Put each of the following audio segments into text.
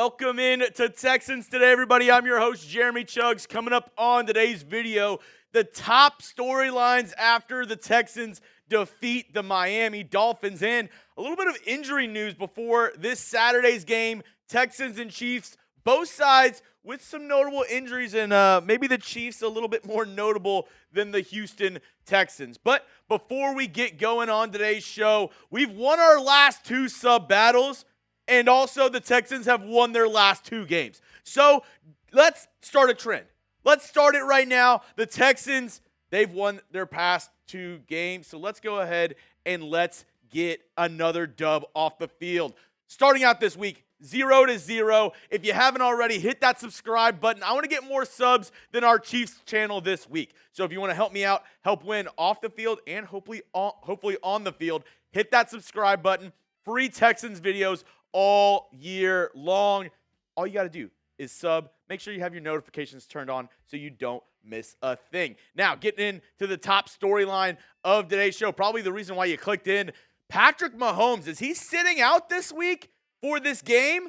Welcome in to Texans Today, everybody. I'm your host, Jeremy Chuggs. Coming up on today's video, the top storylines after the Texans defeat the Miami Dolphins, and a little bit of injury news before this Saturday's game. Texans and Chiefs, both sides with some notable injuries, and maybe the Chiefs a little bit more notable than the Houston Texans. But before we get going on today's show, we've won our last two sub battles, and also the Texans have won their last two games. So let's start a trend. Let's start it right now. The Texans, they've won their past two games. So let's go ahead and let's get another dub off the field. Starting out this week, 0-0. If you haven't already, hit that subscribe button. I want to get more subs than our Chiefs channel this week. So if you want to help me out, help win off the field and hopefully on the field, hit that subscribe button. Free Texans videos all year long. All you got to do is sub. Make sure you have your notifications turned on so you don't miss a thing. Now, getting into the top storyline of today's show, probably the reason why you clicked in, Patrick Mahomes. Is he sitting out this week for this game?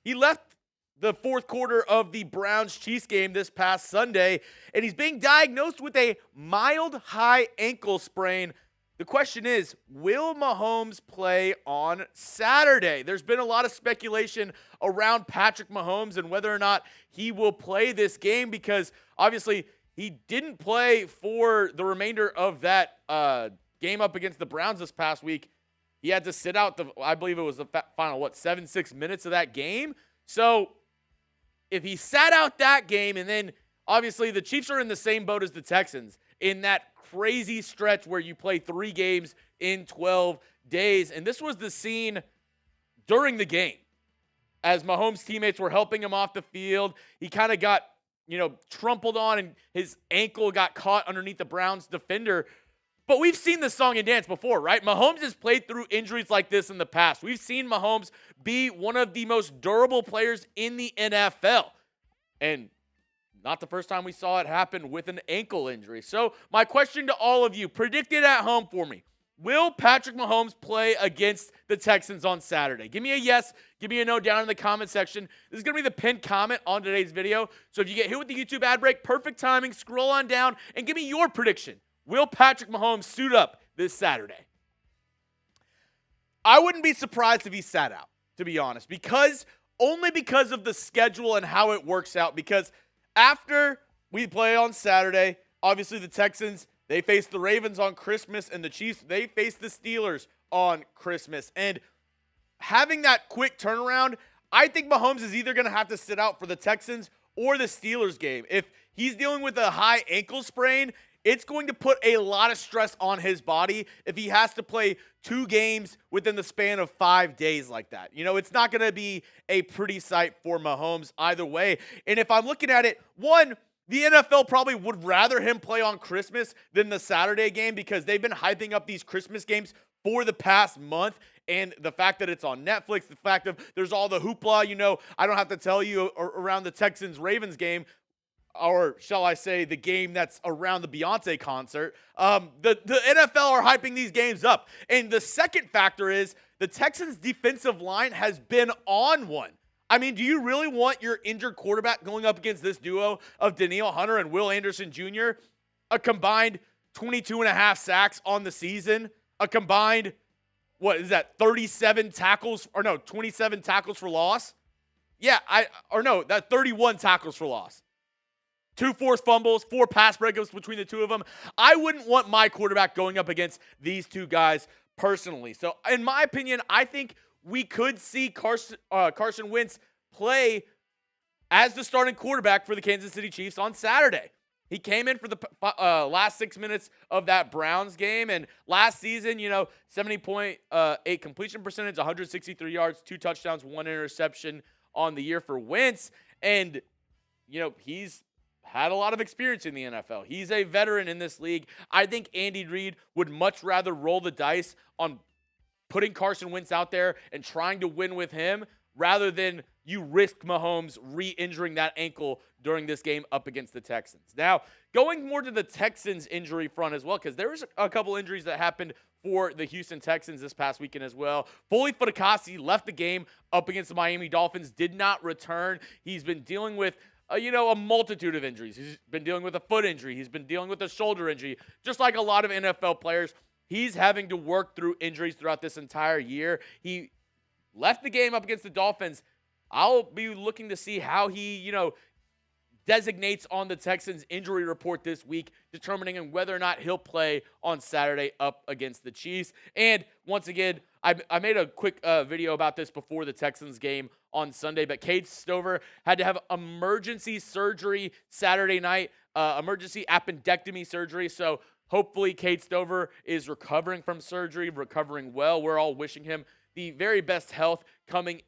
He left the fourth quarter of the Browns-Chiefs game this past Sunday, and he's being diagnosed with a mild high ankle sprain. The question is, will Mahomes play on Saturday? There's been a lot of speculation around Patrick Mahomes and whether or not he will play this game, because obviously he didn't play for the remainder of that game up against the Browns this past week. He had to sit out I believe it was the final, 7-6 minutes of that game. So if he sat out that game, and then obviously the Chiefs are in the same boat as the Texans in that crazy stretch where you play 3 games in 12 days. And this was the scene during the game. As Mahomes' teammates were helping him off the field, he kind of got, trampled on, and his ankle got caught underneath the Browns defender. But we've seen this song and dance before, right? Mahomes has played through injuries like this in the past. We've seen Mahomes be one of the most durable players in the NFL. And not the first time we saw it happen with an ankle injury. So my question to all of you, predict it at home for me. Will Patrick Mahomes play against the Texans on Saturday? Give me a yes. Give me a no down in the comment section. This is going to be the pinned comment on today's video. So if you get hit with the YouTube ad break, perfect timing, scroll on down and give me your prediction. Will Patrick Mahomes suit up this Saturday? I wouldn't be surprised if he sat out, to be honest, only because of the schedule and how it works out. Because after we play on Saturday, obviously the Texans, they face the Ravens on Christmas, and the Chiefs, they face the Steelers on Christmas. And having that quick turnaround, I think Mahomes is either going to have to sit out for the Texans or the Steelers game. If he's dealing with a high ankle sprain, it's going to put a lot of stress on his body if he has to play 2 games within the span of 5 days like that. It's not going to be a pretty sight for Mahomes either way. And if I'm looking at it, one, the NFL probably would rather him play on Christmas than the Saturday game, because they've been hyping up these Christmas games for the past month. And the fact that it's on Netflix, the fact that there's all the hoopla, I don't have to tell you around the Texans-Ravens game, or shall I say the game that's around the Beyonce concert. The NFL are hyping these games up. And the second factor is the Texans' defensive line has been on one. I mean, do you really want your injured quarterback going up against this duo of Danielle Hunter and Will Anderson Jr.? A combined 22.5 sacks on the season. A combined, 27 tackles, 27 tackles for loss? Yeah, that's 31 tackles for loss. 2 forced fumbles, 4 pass breakups between the two of them. I wouldn't want my quarterback going up against these two guys personally. So, in my opinion, I think we could see Carson Wentz play as the starting quarterback for the Kansas City Chiefs on Saturday. He came in for the last 6 minutes of that Browns game, and last season, 70.8 completion percentage, 163 yards, 2 touchdowns, 1 interception on the year for Wentz. And, he's had a lot of experience in the NFL. He's a veteran in this league. I think Andy Reid would much rather roll the dice on putting Carson Wentz out there and trying to win with him rather than you risk Mahomes re-injuring that ankle during this game up against the Texans. Now, going more to the Texans injury front as well, because there was a couple injuries that happened for the Houston Texans this past weekend as well. Foley Fatukasi left the game up against the Miami Dolphins, did not return. He's been dealing with a multitude of injuries. He's been dealing with a foot injury. He's been dealing with a shoulder injury. Just like a lot of NFL players, he's having to work through injuries throughout this entire year. He left the game up against the Dolphins. I'll be looking to see how he, designates on the Texans injury report this week, determining whether or not he'll play on Saturday up against the Chiefs. And once again, I made a quick video about this before the Texans game on Sunday, but Cade Stover had to have emergency surgery Saturday night, emergency appendectomy surgery. So hopefully Cade Stover is recovering from surgery, recovering well. We're all wishing him the very best health coming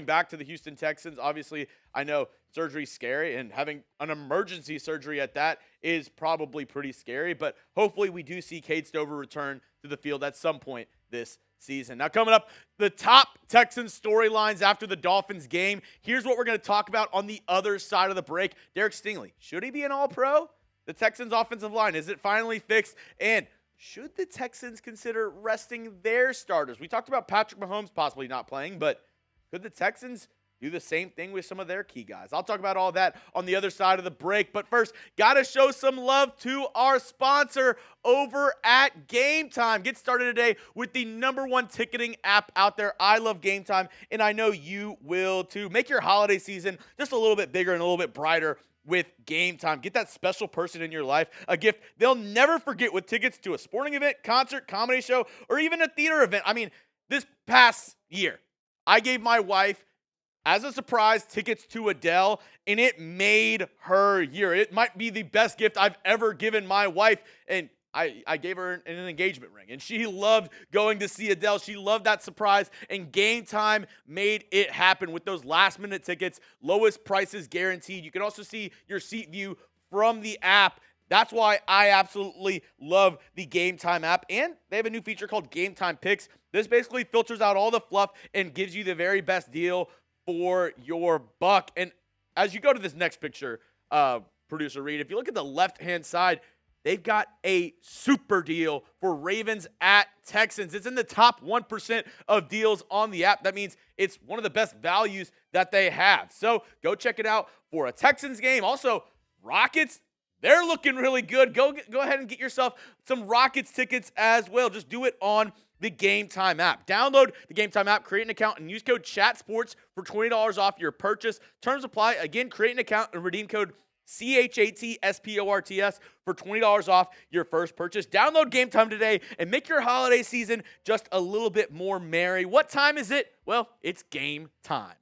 back to the Houston Texans. Obviously, I know surgery's scary, and having an emergency surgery at that is probably pretty scary, but hopefully we do see Cade Stover return to the field at some point this season. Now, coming up, the top Texans storylines after the Dolphins game. Here's what we're going to talk about on the other side of the break. Derek Stingley, should he be an all-pro? The Texans offensive line, is it finally fixed? And should the Texans consider resting their starters? We talked about Patrick Mahomes possibly not playing, but could the Texans do the same thing with some of their key guys? I'll talk about all that on the other side of the break. But first, got to show some love to our sponsor over at GameTime. Get started today with the #1 ticketing app out there. I love GameTime, and I know you will too. Make your holiday season just a little bit bigger and a little bit brighter with GameTime. Get that special person in your life a gift they'll never forget with tickets to a sporting event, concert, comedy show, or even a theater event. I mean, this past year, I gave my wife, as a surprise, tickets to Adele, and it made her year. It might be the best gift I've ever given my wife, and I gave her an engagement ring, and she loved going to see Adele. She loved that surprise, and GameTime made it happen with those last-minute tickets, lowest prices guaranteed. You can also see your seat view from the app. That's why I absolutely love the GameTime app, and they have a new feature called GameTime Picks. This basically filters out all the fluff and gives you the very best deal for your buck. And as you go to this next picture, producer Reed, if you look at the left-hand side, they've got a super deal for Ravens at Texans. It's in the top 1% of deals on the app. That means it's one of the best values that they have. So go check it out for a Texans game. Also, Rockets, they're looking really good. Go ahead and get yourself some Rockets tickets as well. Just do it on the GameTime app. Download the GameTime app, create an account, and use code CHATSPORTS for $20 off your purchase. Terms apply. Again, create an account and redeem code CHATSPORTS for $20 off your first purchase. Download GameTime today and make your holiday season just a little bit more merry. What time is it? Well, it's game time.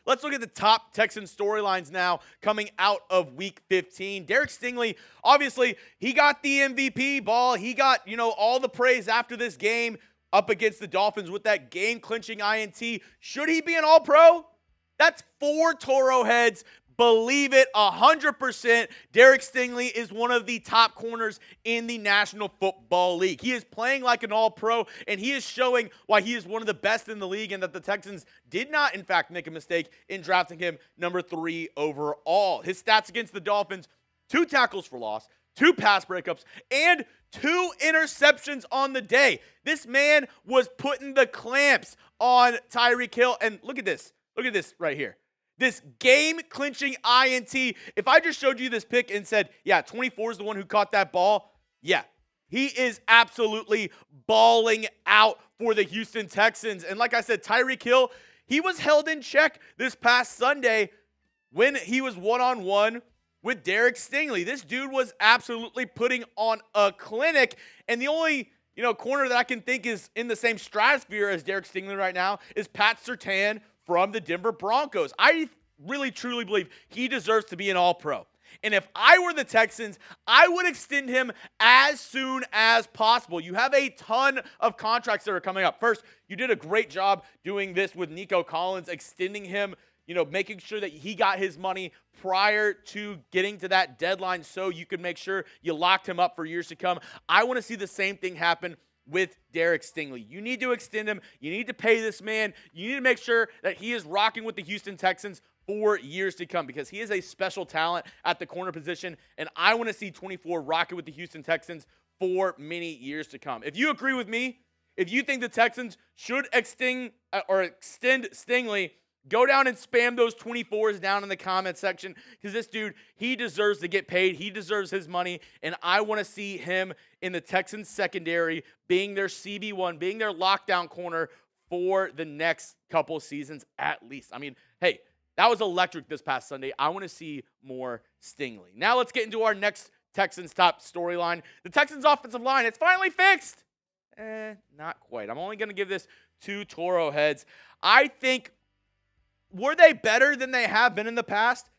Let's look at the top Texan storylines now coming out of Week 15. Derek Stingley, obviously, he got the MVP ball. He got, all the praise after this game up against the Dolphins with that game-clinching INT. Should he be an All-Pro? That's 4 Toro heads. Believe it 100%. Derek Stingley is one of the top corners in the National Football League. He is playing like an all-pro, and he is showing why he is one of the best in the league and that the Texans did not, in fact, make a mistake in drafting him number 3 overall. His stats against the Dolphins, 2 tackles for loss, 2 pass breakups, and 2 interceptions on the day. This man was putting the clamps on Tyreek Hill, and look at this. Look at this right here. This game-clinching INT. If I just showed you this pick and said, yeah, 24 is the one who caught that ball, yeah, he is absolutely balling out for the Houston Texans. And like I said, Tyreek Hill, he was held in check this past Sunday when he was one-on-one with Derek Stingley. This dude was absolutely putting on a clinic. And the only corner that I can think is in the same stratosphere as Derek Stingley right now is Pat Surtain from the Denver Broncos. I really, truly believe he deserves to be an All-Pro. And if I were the Texans, I would extend him as soon as possible. You have a ton of contracts that are coming up. First, you did a great job doing this with Nico Collins, extending him, making sure that he got his money prior to getting to that deadline so you could make sure you locked him up for years to come. I want to see the same thing happen with Derek Stingley. You need to extend him. You need to pay this man. You need to make sure that he is rocking with the Houston Texans for years to come because he is a special talent at the corner position, and I want to see 24 rocking with the Houston Texans for many years to come. If you agree with me, if you think the Texans should extend Stingley, go down and spam those 24s down in the comment section because this dude, he deserves to get paid. He deserves his money, and I want to see him in the Texans secondary being their CB1, being their lockdown corner for the next couple seasons at least. I mean, hey, that was electric this past Sunday. I want to see more Stingley. Now let's get into our next Texans top storyline. The Texans offensive line, it's finally fixed. Not quite. I'm only going to give this 2 Toro heads. I think, were they better than they have been in the past?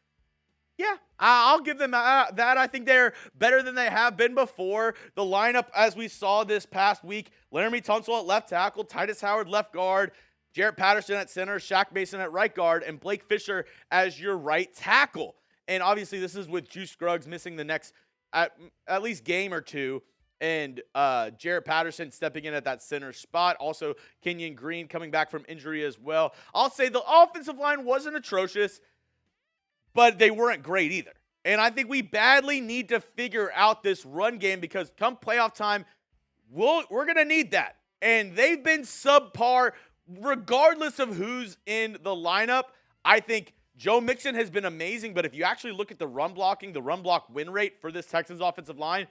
Yeah, I'll give them that. I think they're better than they have been before. The lineup, as we saw this past week, Laramie Tunsil at left tackle, Titus Howard left guard, Jarrett Patterson at center, Shaq Mason at right guard, and Blake Fisher as your right tackle. And obviously this is with Juice Scruggs missing the next at least game or two, and Jarrett Patterson stepping in at that center spot. Also, Kenyon Green coming back from injury as well. I'll say the offensive line wasn't atrocious, but they weren't great either. And I think we badly need to figure out this run game because come playoff time, we're going to need that. And they've been subpar regardless of who's in the lineup. I think Joe Mixon has been amazing, but if you actually look at the run blocking, the run block win rate for this Texans offensive line,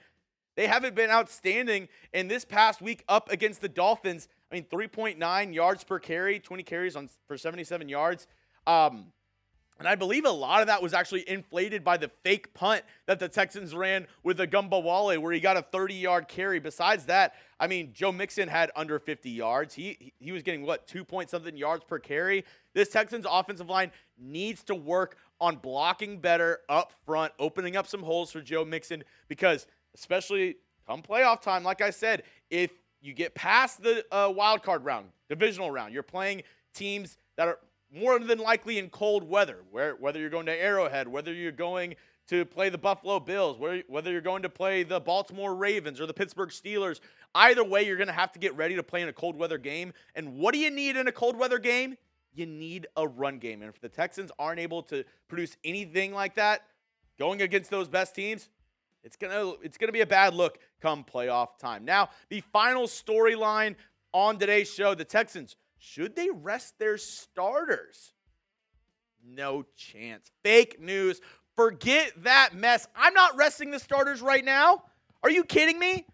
they haven't been outstanding. And this past week up against the Dolphins, 3.9 yards per carry, 20 carries for 77 yards. And I believe a lot of that was actually inflated by the fake punt that the Texans ran with the Gumbawale where he got a 30-yard carry. Besides that, Joe Mixon had under 50 yards. He was getting, 2-point-something yards per carry. This Texans offensive line needs to work on blocking better up front, opening up some holes for Joe Mixon because especially come playoff time, like I said, if you get past the wild card round, divisional round, you're playing teams that are more than likely in cold weather, whether you're going to Arrowhead, whether you're going to play the Buffalo Bills, whether you're going to play the Baltimore Ravens or the Pittsburgh Steelers. Either way, you're going to have to get ready to play in a cold weather game. And what do you need in a cold weather game? You need a run game. And if the Texans aren't able to produce anything like that going against those best teams, it's gonna be a bad look come playoff time. Now, the final storyline on today's show, the Texans, should they rest their starters? No chance. Fake news. Forget that mess. I'm not resting the starters right now. Are you kidding me?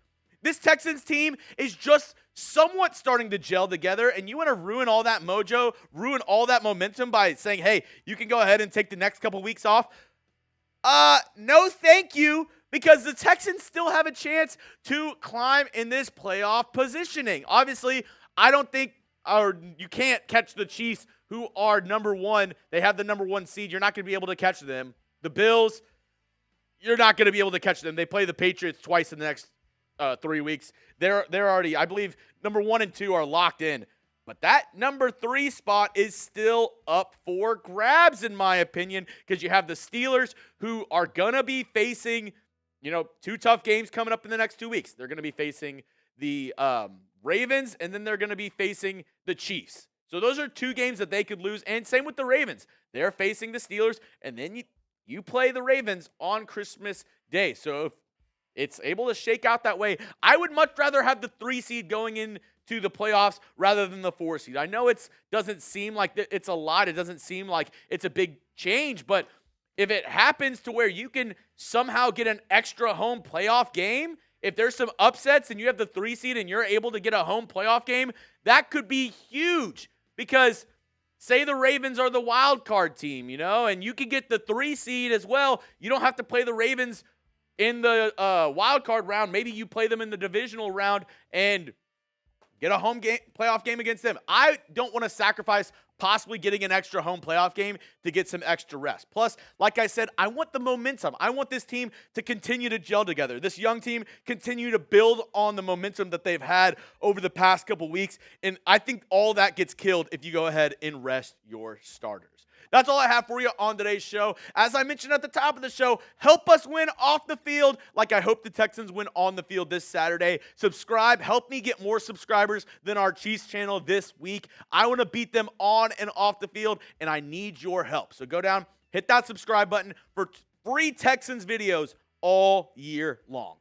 This Texans team is just somewhat starting to gel together, and you want to ruin all that mojo, ruin all that momentum by saying, hey, you can go ahead and take the next couple weeks off? No thank you, because the Texans still have a chance to climb in this playoff positioning. Obviously, I don't think you can't catch the Chiefs, who are number one. They have the number 1 seed. You're not going to be able to catch them. The Bills, you're not going to be able to catch them. They play the Patriots twice in the next 3 weeks. They're already, I believe, number 1 and 2 are locked in. But that number 3 spot is still up for grabs, in my opinion, because you have the Steelers, who are going to be facing, 2 tough games coming up in the next 2 weeks. They're going to be facing the Ravens, and then they're going to be facing the Chiefs. So those are 2 games that they could lose, and same with the Ravens. They're facing the Steelers, and then you play the Ravens on Christmas Day. So if it's able to shake out that way, I would much rather have the 3 seed going into the playoffs rather than the 4 seed. I know it doesn't seem like it's a lot. It doesn't seem like it's a big change, but if it happens to where you can somehow get an extra home playoff game, if there's some upsets and you have the 3 seed and you're able to get a home playoff game, that could be huge. Because say the Ravens are the wild card team, and you could get the 3 seed as well. You don't have to play the Ravens in the wild card round. Maybe you play them in the divisional round and get a home game, playoff game against them. I don't want to sacrifice possibly getting an extra home playoff game to get some extra rest. Plus, like I said, I want the momentum. I want this team to continue to gel together. This young team continue to build on the momentum that they've had over the past couple weeks. And I think all that gets killed if you go ahead and rest your starters. That's all I have for you on today's show. As I mentioned at the top of the show, help us win off the field like I hope the Texans win on the field this Saturday. Subscribe. Help me get more subscribers than our Chiefs channel this week. I want to beat them on and off the field, and I need your help. So go down, hit that subscribe button for free Texans videos all year long.